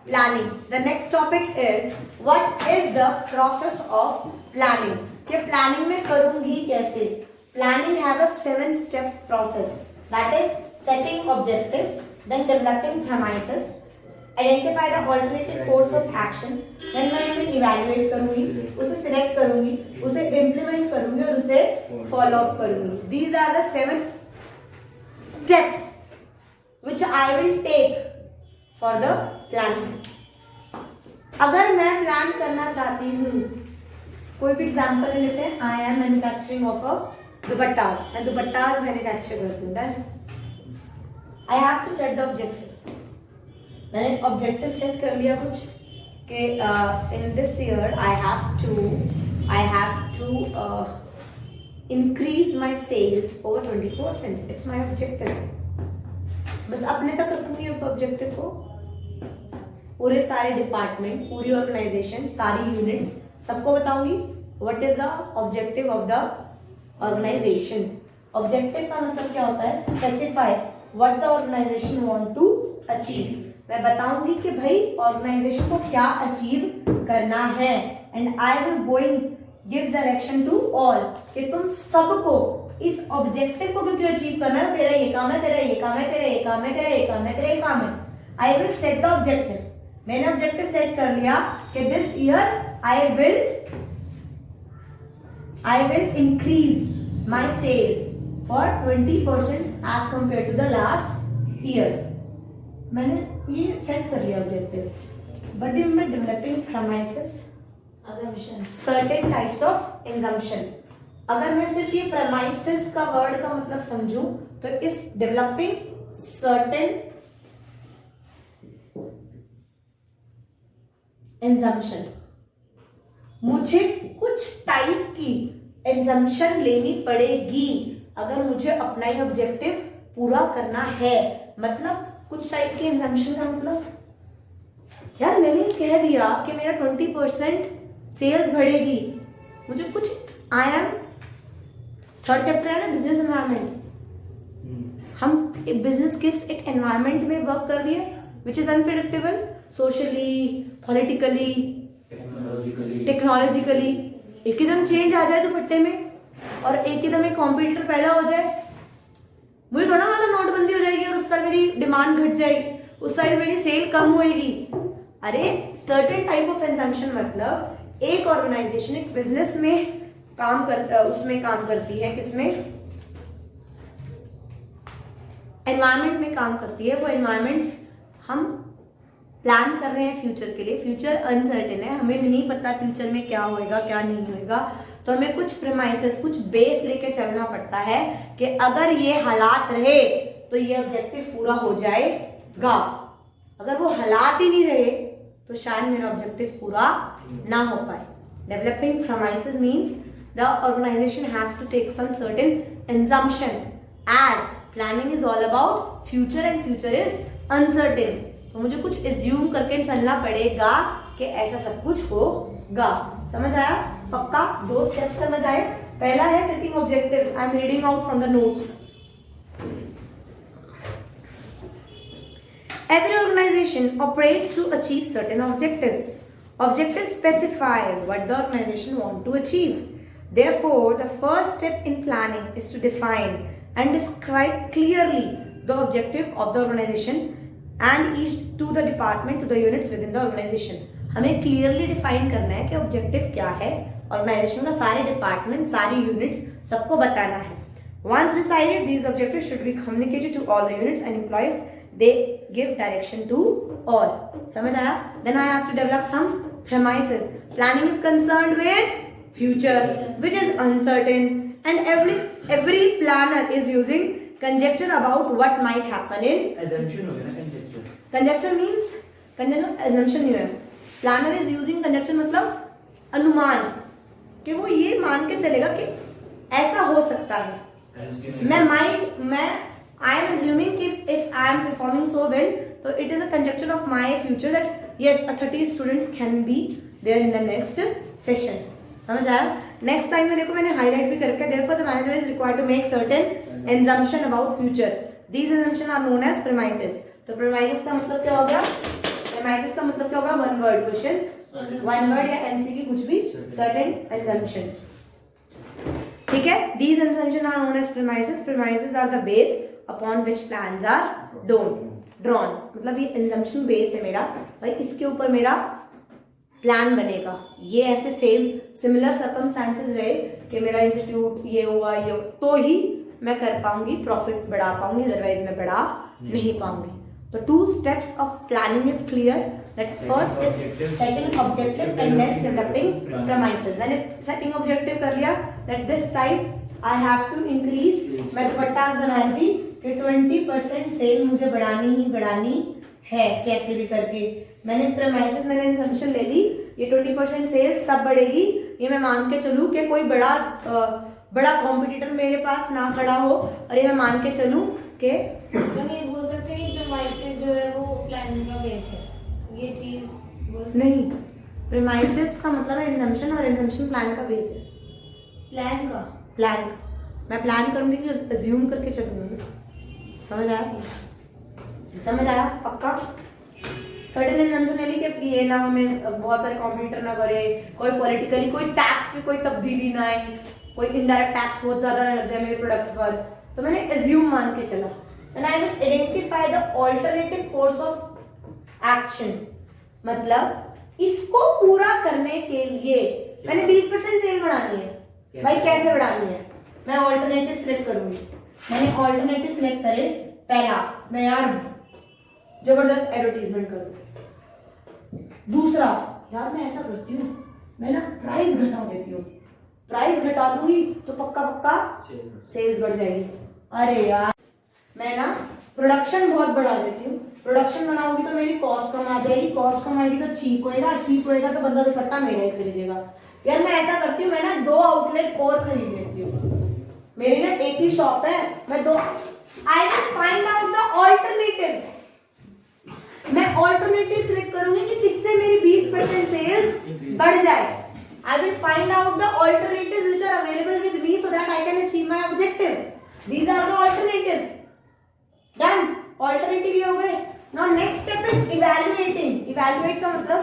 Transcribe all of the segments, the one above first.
Planning. The next topic is what is the process of planning. कि planning में करूंगी कैसे। Planning have a 7-step process that is setting objective, then developing premises, identify the alternative course of action, then मैं इन्हें evaluate करूंगी, उसे select करूंगी, उसे इम्प्लीमेंट करूंगी और उसे फॉलो अप करूंगी। These are the 7 steps which I will take for the planning। अगर मैं प्लान करना चाहती हूँ, कोई भी एग्जाम्पल लेते हैं। I am manufacturing of a dupattas, मैं दुपट्टास मैन्युफैक्चर करती हूँ। I have to set the objective. मैंने ऑब्जेक्टिव सेट कर लिया कुछ कि in this year I have to increase my sales over 20%। It's my objective। बस अपने तक रखूंगी उस ऑब्जेक्टिव को। पूरे सारे डिपार्टमेंट, पूरी ऑर्गेनाइजेशन, सारी यूनिट्स सबको बताऊंगी what is the objective of the organisation. Objective का मतलब क्या होता है? Specify what the organisation want to achieve. मैं बताऊंगी कि भाई ऑर्गेनाइजेशन को क्या अचीव करना है and I will going give direction to all कि तुम सबको इस ऑब्जेक्टिव को क्यों अचीव करना है। तेरा ये काम है, तेरा ये काम है, तेरा ये काम है, तेरा ये काम है, तेरा ये काम है। I will set the objective. मैंने ऑब्जेक्टिव सेट कर लिया कि this year I will increase my sales for 20% as compare to the last year. मैंने ये सेट कर लिया ऑब्जेक्टिव। बट मैं developing premises, certain types of assumption। अगर मैं सिर्फ ये प्रेमाइसेस का वर्ड का मतलब समझूं तो इस डेवलपिंग सर्टेन assumption, मुझे कुछ टाइप की assumption लेनी पड़ेगी अगर मुझे अपना ये ऑब्जेक्टिव पूरा करना है। मतलब कुछ टाइप की assumption का मतलब, यार मैंने कह दिया कि मेरा 20% सेल्स बढ़ेगी, मुझे कुछ आई एम थर्ड चैप्टर है ना बिजनेस एनवायरनमेंट। हम बिजनेस किस एक एनवायरनमेंट में वर्क कर रही है which is unpredictable, socially, politically, technologically. एकदम चेंज आ जाए दुपट्टे में और एकदम एक कॉम्पिटिटर पैदा हो जाए, मुझे थोड़ा मतलब नोटबंदी हो जाएगी और उस साल मेरी डिमांड घट जाएगी, उस साल मेरी सेल कम होएगी। अरे सर्टेन टाइप ऑफ एग्जाम्पशन मतलब एक ऑर्गेनाइजेशन एक बिजनेस में काम करती है, किसमें? एनवायरनमेंट में काम करती है। वो एनवायरनमेंट हम प्लान कर रहे हैं फ्यूचर के लिए। फ्यूचर अनसर्टेन है, हमें नहीं पता फ्यूचर में क्या होएगा क्या नहीं होएगा, तो हमें कुछ प्रेमाइसेस, कुछ बेस लेके चलना पड़ता है कि अगर ये हालात रहे तो ये ऑब्जेक्टिव पूरा हो जाएगा। अगर वो हालात ही नहीं रहे तो शायद मेरा ऑब्जेक्टिव पूरा ना हो पाए। Developing premises means the organisation has to take some certain assumption as planning is all about future and future is uncertain. तो मुझे कुछ एज्यूम करके चलना पड़ेगा कि ऐसा सब कुछ होगा। समझ आया? पक्का 2 स्टेप्स समझ आए। पहला है setting objectives. I am reading out from the notes. Every organization operates to achieve certain objectives. Objectives specify what the organization wants to achieve. Therefore, the first step in planning is to define and describe clearly the objective of the organization and each to the department, to the units within the organization. हमें clearly define करना है कि objective क्या है, organization का सारे department, सारी units सबको बताना है। Once decided, these objectives should be communicated to all the units and employees. They give direction to all. समझ आया? Then I have to develop some premises. Planning is concerned with future, which is uncertain, and every planner is using conjecture about what might happen in. Assumption हो गया ना conjecture. Conjecture means assumption नहीं है। Planner is using conjecture मतलब अनुमान, कि वो ये मान के चलेगा कि ऐसा हो सकता है। I am assuming if I am performing so well, so it is a conjecture of my future that yes, 30 students can be there in the next session. समझ आया? नेक्स्ट टाइम में देखो मैंने हाईलाइट भी कर रखा है। Therefore, the manager is required to make certain assumption about future. These assumptions are known as premises. तो premises का मतलब क्या हो गया? प्रीमाइसेस का मतलब क्या होगा? One word question, one word या एमसीक्यू कुछ भी, सर्टेन assumptions. ठीक है, these assumptions are known as premises. Premises are the base upon which plans are drawn. मतलब ये assumption base है मेरा भाई, इसके ऊपर मेरा प्लान बनेगा. ये ऐसे सेम सिमिलर सर्कमस्टांसेस रहे कि मेरा इंस्टीट्यूट ये हुआ ये तो ही मैं कर पाऊंगी, प्रॉफिट बढ़ा पाऊंगी, अदरवाइज मैं बढ़ा नहीं पाऊंगी. तो 2 steps of planning is clear. That first is setting objective and then developing premises. मैंने setting objective कर लिया that this time I have to increase. मैं दुपट्टास बनाई थी कि 20% सेल मुझे बढ़ानी ही बढ़ानी है कैसे भी करके. मैंने premises, मैंने assumption ले ली, ये 20% सेल्स तब बढ़ेगी ये मैं मान के चलूं कि कोई बड़ा कॉम्पिटिटर मेरे पास ना खड़ा हो, और ये मैं मान के चलूं कि हम ये बोल सकते हैं कि प्रीमाइसेस जो है वो प्लानिंग का बेस है. ये चीज बोल सकते नहीं, प्रीमाइसेस का मतलब है assumption, और assumption प्लान का बेस है. प्लान का प्लान मैं प्लान करूंगी कि अज्यूम करके चलूंगी. समझ आया? समझ आया पक्का? सर्टेन assumption है कि ये ना हमें बहुत सारे कॉम्पिटिटर ना करे, कोई पॉलिटिकली कोई टैक्स में कोई तब्दीली ना आए, कोई इनडायरेक्ट टैक्स बहुत ज्यादा ना लग जाए मेरे प्रोडक्ट पर. तो मैंने एज्यूम मान के चला. Then I will identify the alternative course of action. मतलब इसको पूरा करने के लिए मैंने 20% सेल बढ़ानी है भाई. कैसे बढ़ानी है? मैं ऑल्टरनेटिव सिलेक्ट करूंगी. मैंने ऑल्टरनेटिव सिलेक्ट करे. पहला, मैं यार जबरदस्त एडवर्टीजमेंट करूंगी. दूसरा, यार मैं ऐसा करती हूँ, मैं ना प्राइस घटा देती हूँ. प्राइस घटा दूंगी तो पक्का सेल्स बढ़ जाएगी. अरे यार मैं ना प्रोडक्शन बहुत बढ़ा देती हूँ. प्रोडक्शन बनाऊंगी तो मेरी कॉस्ट कम आ जाएगी. कॉस्ट कम आएगी तो चीप होएगा तो बंदा दुपट्टा मेरा ही खरीदेगा. यार मैं ऐसा करती हूँ, मैं ना 2 आउटलेट और खरीद लेती हूँ. मेरी ना एक ही शॉप है, मैं 2. I will find out the alternatives. मैं ऑल्टरनेटिव सिलेक्ट करूंगी कि किससे मेरी 20% सेल्स बढ़ जाए. I will find out the alternatives which are available with me so that I can achieve my objective. These are the alternatives. Done. Alternative ये हो गए. Now next step is evaluating. Evaluate का मतलब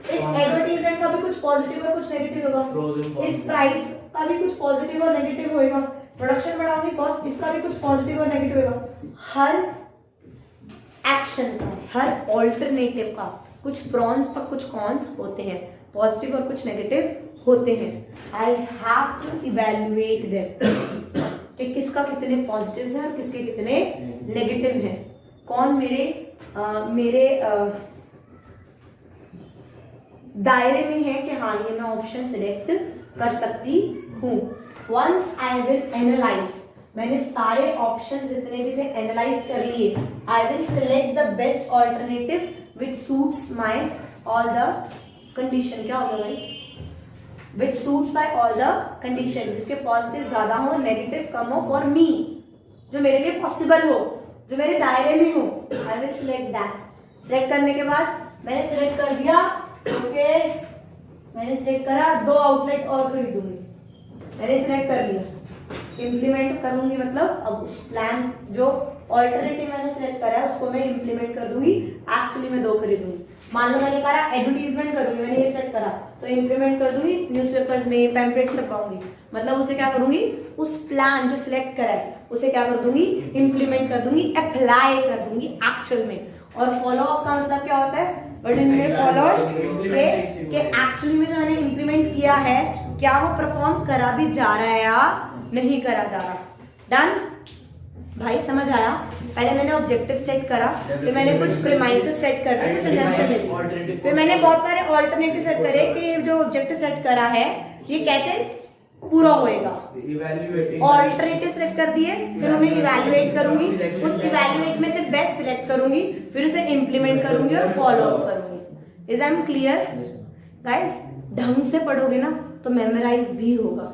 इस advertisement का भी कुछ positive और कुछ नेगेटिव होगा. इस प्राइस का भी कुछ पॉजिटिव और नेगेटिव होगा. प्रोडक्शन बढ़ाऊंगी, कॉस्ट, इसका भी कुछ पॉजिटिव और नेगेटिव होगा. हर एक्शन का, हर ऑल्टरनेटिव का कुछ प्रॉन्स और कुछ कॉन्स होते हैं, पॉजिटिव और कुछ नेगेटिव होते हैं. I have to evaluate them कि किसका कितने पॉजिटिव्स हैं और किसके कितने नेगेटिव हैं. कौन मेरे दायरे में है कि हाँ ये मैं ऑप्शन सिलेक्ट कर सकती हूँ. वंस आई विल एनालाइज, मैंने सारे ऑप्शन जितने भी थे एनालाइज कर लिए. I will select the best alternative which suits my all the condition. क्या होगा भाई? Which suits by all the condition. जिसके पॉजिटिव ज्यादा हो, नेगेटिव कम हो, फॉर मी, जो मेरे लिए पॉसिबल हो, जो मेरे दायरे में हो. आई विल सिलेक्ट दैट. सिलेक्ट करने के बाद मैंने सिलेक्ट कर दिया, ओके, मैंने सिलेक्ट करा 2 आउटलेट और खरीदूंगी. मैंने सिलेक्ट कर लिया. इम्प्लीमेंट करूंगी मतलब अब उस प्लान जो ऑल्टरनेटिव मैंने सिलेक्ट करा है उसको मैं इम्प्लीमेंट कर दूंगी. एक्चुअली मैं 2 खरीदूंगी. मान लो मैंने करा एडवर्टीजमेंट करूंगी, मैंने ये सेट करा तो इम्प्लीमेंट कर दूंगी. न्यूज़पेपर्स में पैम्फलेट्स छपाऊंगी, मतलब उसे क्या करूंगी, उस प्लान जो सिलेक्ट करा है उसे क्या कर दूंगी, इम्प्लीमेंट कर दूंगी, अप्लाई कर दूंगी एक्चुअल में. और फॉलो अप का मतलब क्या होता है? What is mean follow up? कि एक्चुअली में जो मैंने इम्प्लीमेंट किया है क्या वो परफॉर्म करा भी जा रहा है या नहीं करा जा रहा. डन भाई, समझ आया? पहले मैंने ऑब्जेक्टिव सेट करा, फिर मैंने कुछ प्रीमाइसेस सेट कर दिए, कुछ assumption ले ली, फिर मैंने बहुत सारे ऑल्टरनेटिव सेट करे कि ये जो ऑब्जेक्टिव सेट करा है ये कैसे पूरा होएगा. ऑल्टरनेटिव सिलेक्ट कर दिए, फिर उन्हें इवैल्यूएट करूंगी, उस इवैल्यूएट में से बेस्ट सिलेक्ट करूंगी, फिर उसे इम्प्लीमेंट करूंगी और फॉलो अप करूंगी. Is I am clear guys? ढंग से पढ़ोगे ना तो मेमोराइज भी होगा,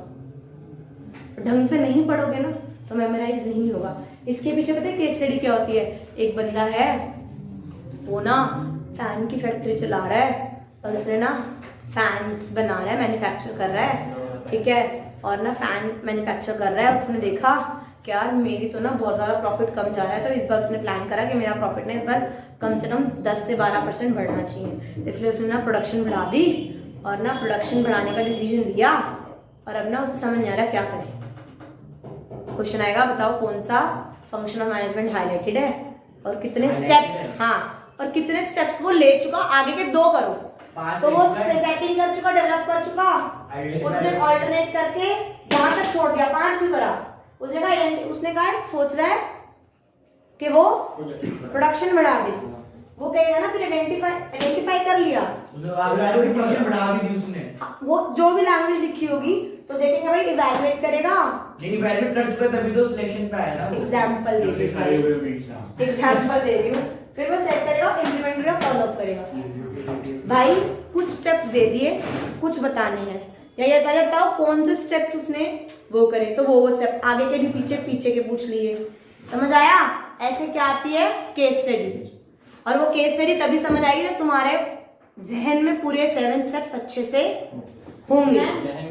ढंग से नहीं पढ़ोगे ना तो मेमोराइज नहीं होगा. इसके पीछे पता है केस स्टडी क्या होती है? एक बंदा है, वो ना फैन की फैक्ट्री चला रहा है और उसने ना फैंस बना रहा है, मैन्युफैक्चर कर रहा है, ठीक है, और ना फैन मैन्युफैक्चर कर रहा है. उसने देखा कि यार मेरी तो ना बहुत ज्यादा प्रॉफिट कम जा रहा है, तो इस बार उसने प्लान करा कि मेरा प्रॉफिट ना इस बार कम से कम 10 से 12% बढ़ना चाहिए, इसलिए उसने ना प्रोडक्शन बढ़ा दी और ना प्रोडक्शन बढ़ाने का डिसीजन लिया और अब ना उसे समझ नहीं आ रहा क्या करे। क्वेश्चन आएगा, बताओ कौन सा फंक्शन ऑफ मैनेजमेंट हाईलाइटेड है और कितने स्टेप्स, हाँ और कितने स्टेप्स वो ले चुका, आगे के 2 करो। तो वो सेटिंग कर चुका, डेवलप कर चुका, उसने ऑल्टरनेट करके वहां तक छोड़ दिया, 5 भी करा। उसने कहा सोच रहा है कि वो प्रोडक्शन बढ़ा दे, वो कहेगा ना फिर आइडेंटिफाई कर लिया, प्रोडक्शन बढ़ा भी दी उसने। वो जो भी लैंग्वेज लिखी होगी तो देखेंगे भाई, इवैल्यूएट करेगा, नहीं इवैल्यूएट कर चुका तभी तो सिलेक्शन पे आया ना। एग्जांपल दे रही हूँ, फिर वो सेट करेगा, इम्प्लीमेंट करेगा, फॉलो अप करेगा। भाई कुछ स्टेप्स दे दिए, कुछ बताने हैं, या ये बताओ कौन से स्टेप्स उसने वो करे, तो वो स्टेप आगे के भी पीछे के पूछ लिए। समझ आया? ऐसे क्या आती है केस स्टडी, और वो केस स्टडी तभी समझ आएगी जब तुम्हारे जहन में पूरे 7 स्टेप्स अच्छे से होंगे।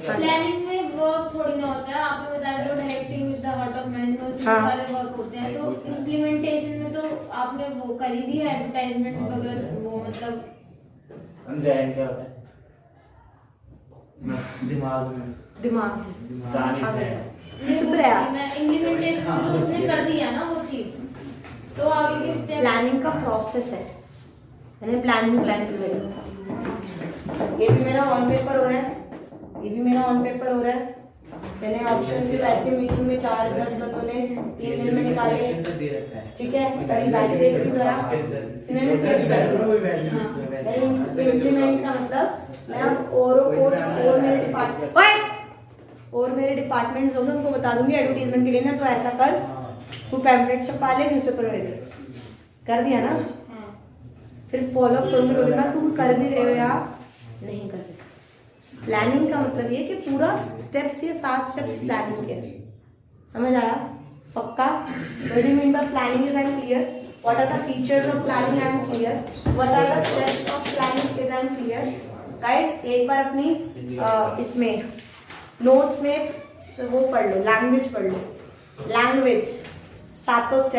प्लानिंग में वर्क थोड़ी ना होता है, आपने बताया जो directing with the heart of management उसमें सारे वर्क होते हैं, तो इम्प्लीमेंटेशन में तो आपने वो कर ही दी है, एडवर्टाइजमेंट वगैरह, वो मतलब जहन क्या होता है? दिमाग चुप रहा, मैं इम्प्लीमेंटेशन तो उसने कर दिया ना वो चीज, तो आगे के स्टेप प्लानिंग का प्रोसेस है, मैंने प्लानिंग ये भी मेरा ऑन पेपर हो रहा है, ये भी मेरा ऑन पेपर हो रहा है। मैंने ऑप्शन से बैठ के मीटिंग में 4-10 बंदों ने 3 दिन में निकाले, ठीक है, और इवैल्यूएट भी करा, फिर मैंने स्केच कर दिया। इम्प्लीमेंट का मतलब मैं अब और मेरे डिपार्टमेंट्स होंगे उनको बता दूंगी एडवर्टाइजमेंट के लिए ना, तो ऐसा कर, तू पैम्पलेट छपा ले, न्यूज़पेपर में दे, कर दिया ना, फिर फॉलो अप करूंगी, बोलना तुम कर भी रहे हो या नहीं कर रहे। प्लानिंग का मतलब ये कि पूरा स्टेप्स, ये 7 स्टेप्स प्लान किया, समझ आया? पक्का? What do you mean by planning? Is I am clear? What are the features of planning? I am clear. What are the steps of planning? Is I am clear? Guys एक बार अपनी इसमें notes में वो पढ़ लो, language पढ़ लो, language 7 steps